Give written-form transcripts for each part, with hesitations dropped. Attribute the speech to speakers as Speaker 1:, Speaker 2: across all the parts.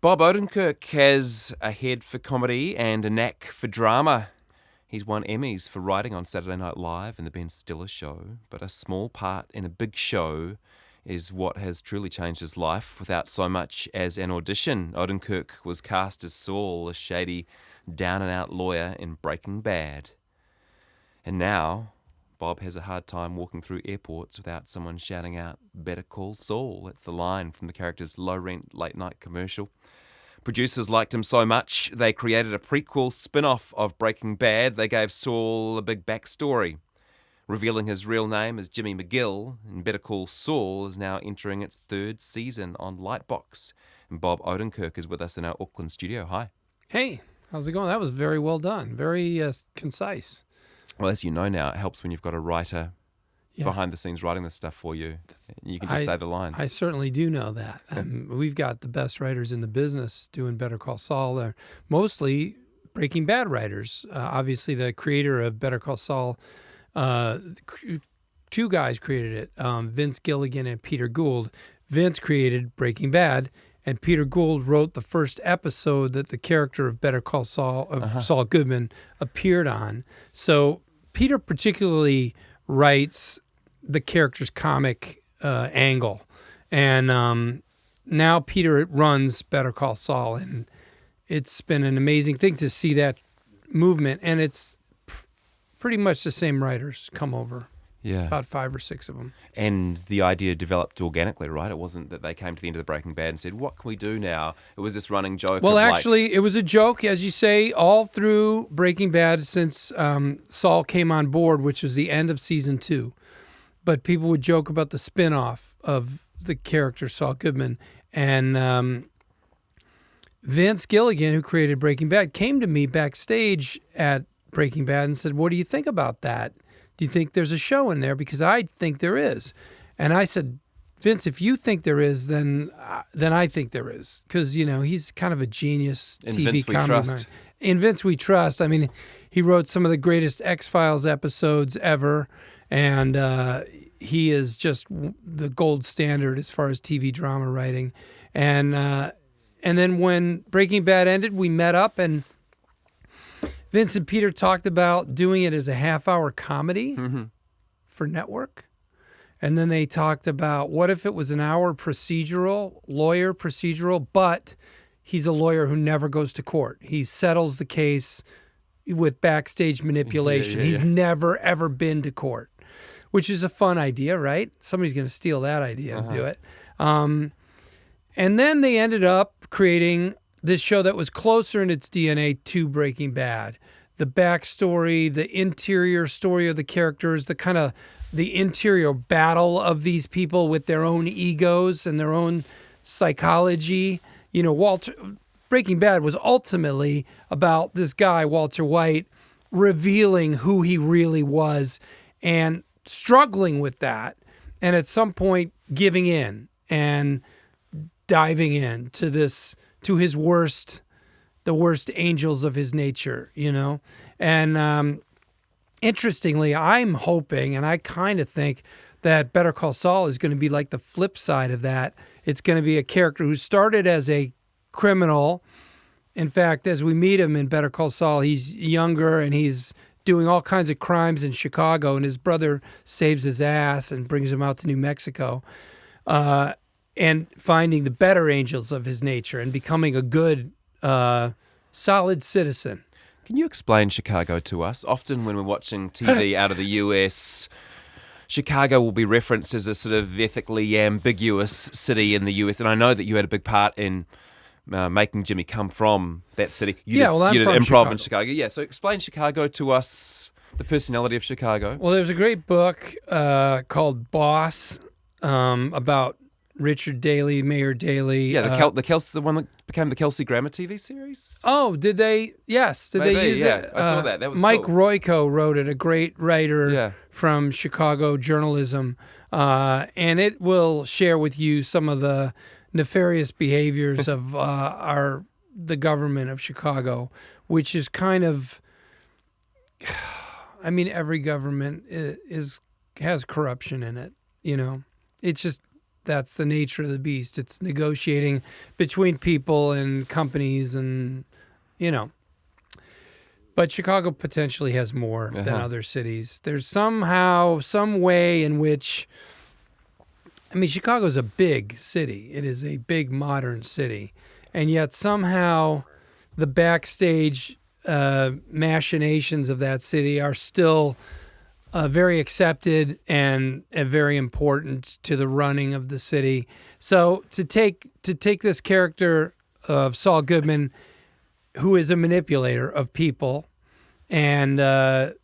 Speaker 1: Bob Odenkirk has a head for comedy and a knack for drama. He's won Emmys for writing on Saturday Night Live and The Ben Stiller Show, but a small part in a big show is what has truly changed his life without so much as an audition. Odenkirk was cast as Saul, a shady, down-and-out lawyer in Breaking Bad. And now, Bob has a hard time walking through airports without someone shouting out, "Better Call Saul." That's the line from the character's low-rent late-night commercial. Producers liked him so much, they created a prequel spin-off of Breaking Bad. They gave Saul a big backstory. Revealing his real name as Jimmy McGill, and Better Call Saul is now entering its third season on Lightbox. And Bob Odenkirk is with us in our Auckland studio. Hi.
Speaker 2: Hey, how's it going? That was very well done. Very concise.
Speaker 1: Well, as you know now, it helps when you've got a writer behind the scenes writing this stuff for you. You can just say the lines.
Speaker 2: I certainly do know that. We've got the best writers in the business doing Better Call Saul. They're mostly Breaking Bad writers. Obviously, the creator of Better Call Saul, two guys created it, Vince Gilligan and Peter Gould. Vince created Breaking Bad, and Peter Gould wrote the first episode that the character of Better Call Saul, Saul Goodman, appeared on. So Peter particularly writes the character's comic angle. And now Peter runs Better Call Saul, and it's been an amazing thing to see that movement. And it's pretty much the same writers come over.
Speaker 1: Yeah.
Speaker 2: About 5 or 6 of them.
Speaker 1: And the idea developed organically, right? It wasn't that they came to the end of the Breaking Bad and said, "What can we do now?" It was this running joke.
Speaker 2: Well, actually, it was a joke, as you say, all through Breaking Bad since Saul came on board, which was the end of season 2. But people would joke about the spinoff of the character Saul Goodman. And Vince Gilligan, who created Breaking Bad, came to me backstage at Breaking Bad and said, "What do you think about that? Do you think there's a show in there? Because I think there is." And I said, "Vince, if you think there is, then I think there is." Because, you know, he's kind of a genius TV comedy man. In Vince we trust. I mean, he wrote some of the greatest X-Files episodes ever. And he is just the gold standard as far as TV drama writing. And then when Breaking Bad ended, we met up, and Vince and Peter talked about doing it as a half-hour comedy for network. And then they talked about what if it was an hour lawyer procedural, but he's a lawyer who never goes to court. He settles the case with backstage manipulation. He's never, ever been to court. Which is a fun idea, right? Somebody's going to steal that idea and do it. And then they ended up creating this show that was closer in its DNA to Breaking Bad. The backstory, the interior story of the characters, the interior battle of these people with their own egos and their own psychology. You know, Breaking Bad was ultimately about this guy, Walter White, revealing who he really was and struggling with that, and at some point giving in and diving in to his worst, the worst angels of his nature, you know. And interestingly, I'm hoping, and I kind of think that Better Call Saul is going to be like the flip side of that. It's going to be a character who started as a criminal. In fact, as we meet him in Better Call Saul, he's younger and he's doing all kinds of crimes in Chicago, and his brother saves his ass and brings him out to New Mexico, and finding the better angels of his nature and becoming a good, solid citizen.
Speaker 1: Can you explain Chicago to us? Often when we're watching TV out of the US, Chicago will be referenced as a sort of ethically ambiguous city in the US, and I know that you had a big part in making Jimmy come from that city. You did improv
Speaker 2: Chicago.
Speaker 1: in Chicago. Yeah, so explain Chicago to us, the personality of Chicago.
Speaker 2: Well, there's a great book called Boss about Richard Daley, Mayor Daley.
Speaker 1: Yeah, the one that became the Kelsey Grammer TV series.
Speaker 2: Oh, did they? Yes. Did they use it?
Speaker 1: I saw that. That was
Speaker 2: Mike
Speaker 1: cool.
Speaker 2: Royko wrote it, a great writer from Chicago journalism. And it will share with you some of the nefarious behaviors of the government of Chicago, which is kind of, I mean, every government has corruption in it. You know, it's just that's the nature of the beast. It's negotiating between people and companies and, you know. But Chicago potentially has more than other cities. There's somehow, some way in which, I mean, Chicago's a big city. It is a big modern city. And yet somehow the backstage machinations of that city are still very accepted and very important to the running of the city. So to take this character of Saul Goodman, who is a manipulator of people, and to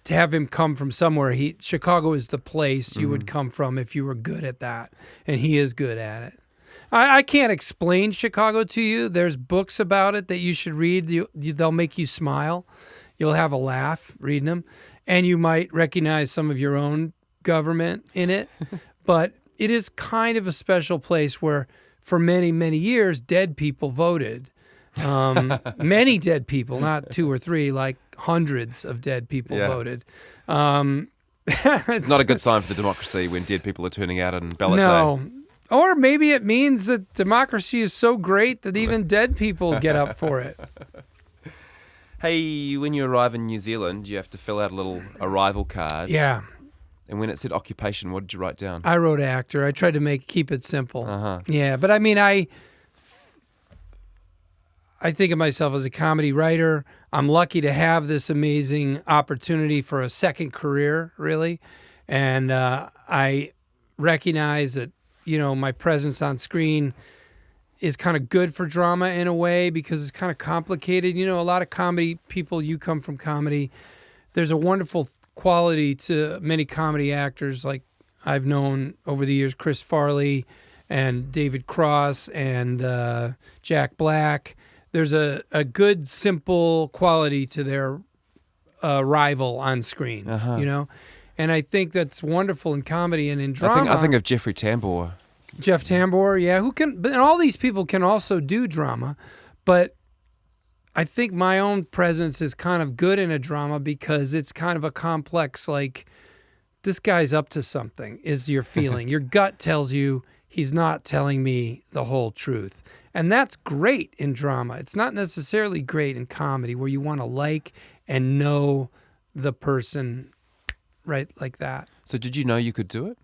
Speaker 2: have him come from somewhere, Chicago is the place you would come from if you were good at that, and he is good at it. I can't explain Chicago to you. There's books about it that you should read. They'll make you smile. You'll have a laugh reading them, and you might recognize some of your own government in it. But it is kind of a special place where, for many, many years, dead people voted. Many dead people, not 2 or 3, like hundreds of dead people voted.
Speaker 1: It's not a good sign for the democracy when dead people are turning out on ballot day.
Speaker 2: No. Or maybe it means that democracy is so great that even dead people get up for it.
Speaker 1: Hey, when you arrive in New Zealand, you have to fill out a little arrival card.
Speaker 2: Yeah.
Speaker 1: And when it said occupation, what did you write down?
Speaker 2: I wrote actor. I tried to keep it simple.
Speaker 1: Uh-huh.
Speaker 2: Yeah, but I mean, I think of myself as a comedy writer. I'm lucky to have this amazing opportunity for a second career, really. And I recognize that, you know, my presence on screen is kind of good for drama in a way because it's kind of complicated. You know, a lot of comedy people, you come from comedy. There's a wonderful quality to many comedy actors, like I've known over the years, Chris Farley and David Cross and Jack Black. There's a good, simple quality to their rival on screen, you know? And I think that's wonderful in comedy and in drama.
Speaker 1: I think of Jeffrey Tambor.
Speaker 2: Jeff Tambor, yeah, and all these people can also do drama, but I think my own presence is kind of good in a drama because it's kind of a complex, like, this guy's up to something, is your feeling. Your gut tells you he's not telling me the whole truth. And that's great in drama. It's not necessarily great in comedy where you want to like and know the person right like that.
Speaker 1: So did you know you could do it?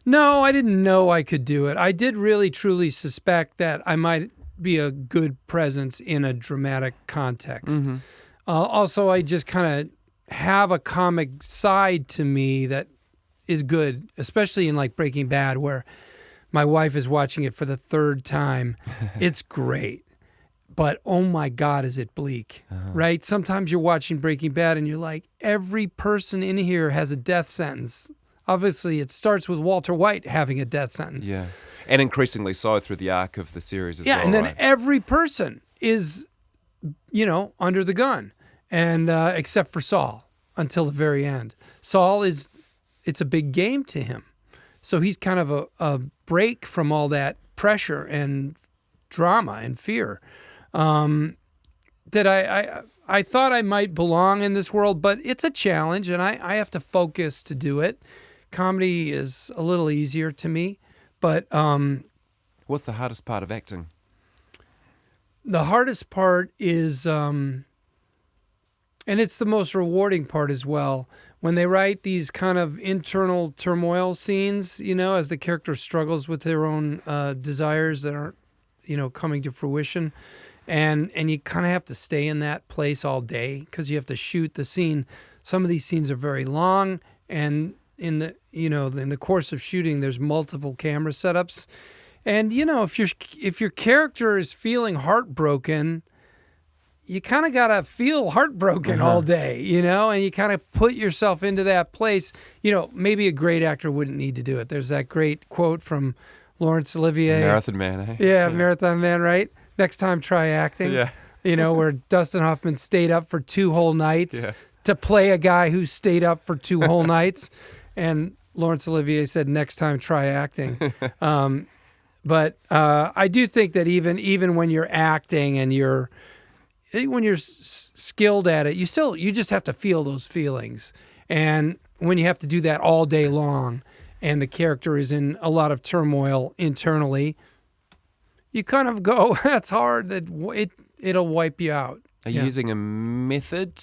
Speaker 2: No, I didn't know I could do it. I did really, truly suspect that I might be a good presence in a dramatic context. Also, I just kind of have a comic side to me that is good, especially in like Breaking Bad, where my wife is watching it for the 3rd time. It's great. But oh my God, is it bleak, right? Sometimes you're watching Breaking Bad and you're like, every person in here has a death sentence. Obviously, it starts with Walter White having a death sentence.
Speaker 1: Yeah. And increasingly so through the arc of the series as well.
Speaker 2: Yeah, and then
Speaker 1: right?
Speaker 2: every person is, you know, under the gun, and except for Saul until the very end. Saul it's a big game to him. So he's kind of a break from all that pressure and drama and fear. That I thought I might belong in this world, but it's a challenge, and I have to focus to do it. Comedy is a little easier to me, but
Speaker 1: what's the hardest part of acting?
Speaker 2: The hardest part is, and it's the most rewarding part as well, when they write these kind of internal turmoil scenes, you know, as the character struggles with their own desires that aren't, you know, coming to fruition. And you kind of have to stay in that place all day because you have to shoot the scene. Some of these scenes are very long, and in the course of shooting, there's multiple camera setups. And you know, if your character is feeling heartbroken, you kind of gotta feel heartbroken all day, you know, and you kind of put yourself into that place. You know, maybe a great actor wouldn't need to do it. There's that great quote from Laurence Olivier.
Speaker 1: Marathon Man, eh?
Speaker 2: Yeah, Marathon Man, right? Next time, try acting.
Speaker 1: Yeah.
Speaker 2: You know, where Dustin Hoffman stayed up for 2 whole nights to play a guy who stayed up for 2 whole nights. And Laurence Olivier said, next time, try acting. But I do think that even when you're acting and when you're skilled at it, you just have to feel those feelings. And when you have to do that all day long, and the character is in a lot of turmoil internally, you kind of go, that's hard, that it'll wipe you out.
Speaker 1: Are you using a method?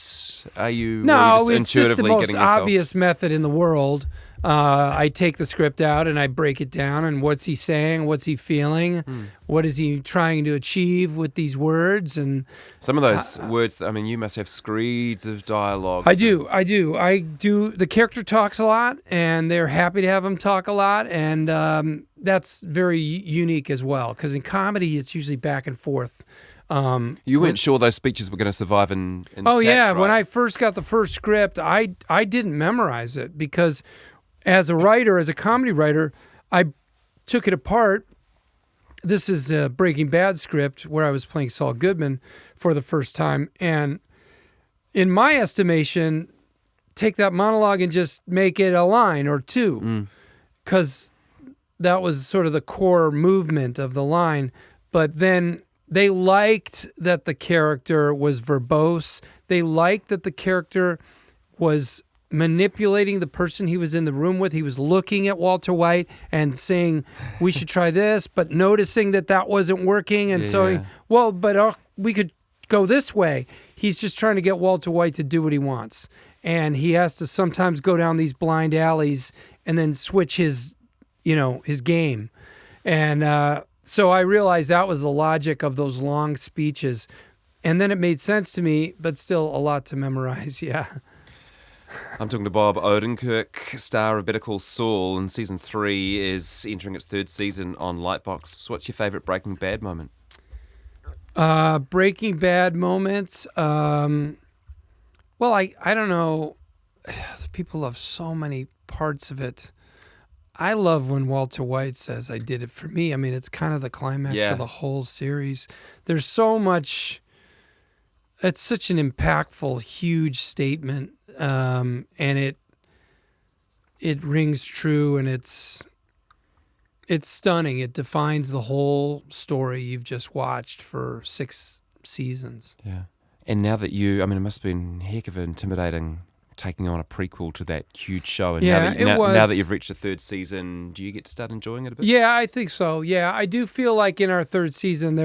Speaker 1: Are you
Speaker 2: No,
Speaker 1: just
Speaker 2: it's just the
Speaker 1: intuitively
Speaker 2: most
Speaker 1: getting yourself...
Speaker 2: obvious method in the world. I take the script out and I break it down, and what's he saying? What's he feeling? What is he trying to achieve with these words? And
Speaker 1: some of those words, I mean, you must have screeds of dialogue.
Speaker 2: I do. The character talks a lot, and they're happy to have him talk a lot, and that's very unique as well, because in comedy, it's usually back and forth.
Speaker 1: You weren't sure those speeches were going to survive in
Speaker 2: Oh,
Speaker 1: text,
Speaker 2: yeah.
Speaker 1: right?
Speaker 2: When I first got the first script, I didn't memorize it, because as a writer, as a comedy writer, I took it apart. This is a Breaking Bad script where I was playing Saul Goodman for the first time. And in my estimation, take that monologue and just make it a line or two, because that was sort of the core movement of the line. But then they liked that the character was verbose. They liked that the character was manipulating the person he was in the room with. He was looking at Walter White and saying, we should try this, but noticing that wasn't working. And so, we could go this way. He's just trying to get Walter White to do what he wants. And he has to sometimes go down these blind alleys and then switch his game. And so I realized that was the logic of those long speeches. And then it made sense to me, but still a lot to memorize, yeah.
Speaker 1: I'm talking to Bob Odenkirk, star of Better Call Saul, and season 3 is entering its 3rd season on Lightbox. What's your favourite Breaking Bad moment?
Speaker 2: Breaking Bad moments. Well, I don't know. People love so many parts of it. I love when Walter White says, I did it for me. I mean, it's kind of the climax of the whole series. There's so much. It's such an impactful, huge statement. And it rings true, and it's stunning. It defines the whole story you've just watched for 6 seasons.
Speaker 1: Yeah. And now that it must have been a heck of intimidating taking on a prequel to that huge show. And now that you've reached the 3rd season, do you get to start enjoying it a bit?
Speaker 2: Yeah, I think so. Yeah, I do feel like in our 3rd season,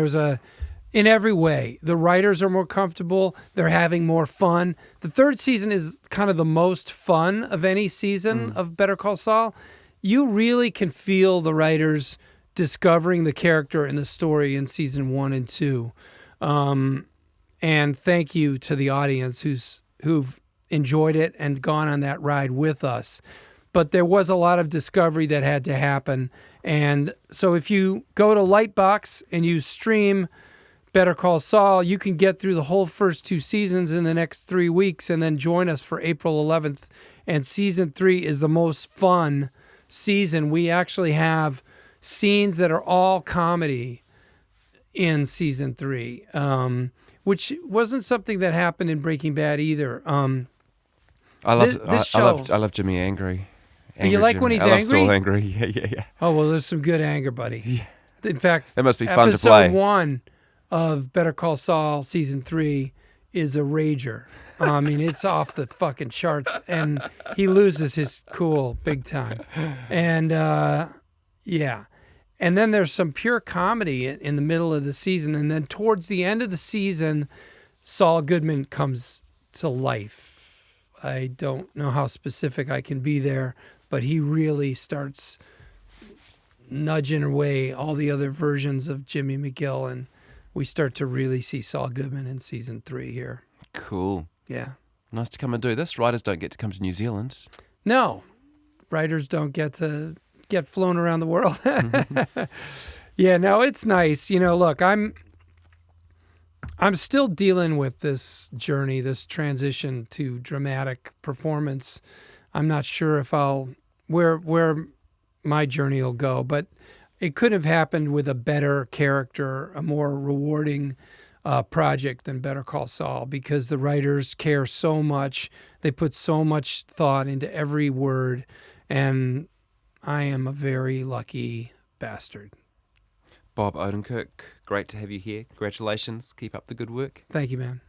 Speaker 2: in every way, the writers are more comfortable. They're having more fun. The 3rd season is kind of the most fun of any season of Better Call Saul. You really can feel the writers discovering the character and the story in season 1 and 2. And thank you to the audience who've enjoyed it and gone on that ride with us. But there was a lot of discovery that had to happen. And so if you go to Lightbox and you stream Better Call Saul, you can get through the whole first 2 seasons in the next 3 weeks and then join us for April 11th. And season 3 is the most fun season. We actually have scenes that are all comedy in season 3, which wasn't something that happened in Breaking Bad either.
Speaker 1: I love Jimmy angry.
Speaker 2: You like
Speaker 1: Jimmy.
Speaker 2: when he's
Speaker 1: I love
Speaker 2: angry?
Speaker 1: Saul angry. Yeah.
Speaker 2: Oh, well, there's some good anger, buddy. Yeah. In fact,
Speaker 1: it must be fun to play.
Speaker 2: Episode 1 of Better Call Saul season 3 is a rager. I mean, it's off the fucking charts, and he loses his cool big time. And yeah. And then there's some pure comedy in the middle of the season, and then towards the end of the season, Saul Goodman comes to life. I don't know how specific I can be there, but he really starts nudging away all the other versions of Jimmy McGill, and we start to really see Saul Goodman in season 3 here.
Speaker 1: Cool.
Speaker 2: Yeah.
Speaker 1: Nice to come and do this. Writers don't get to come to New Zealand.
Speaker 2: No. Writers don't get to get flown around the world. Yeah, no, it's nice. Look, I'm still dealing with this journey, this transition to dramatic performance. I'm not sure if where my journey will go, but it could have happened with a better character, a more rewarding project than Better Call Saul, because the writers care so much. They put so much thought into every word, and I am a very lucky bastard.
Speaker 1: Bob Odenkirk, great to have you here. Congratulations. Keep up the good work.
Speaker 2: Thank you, man.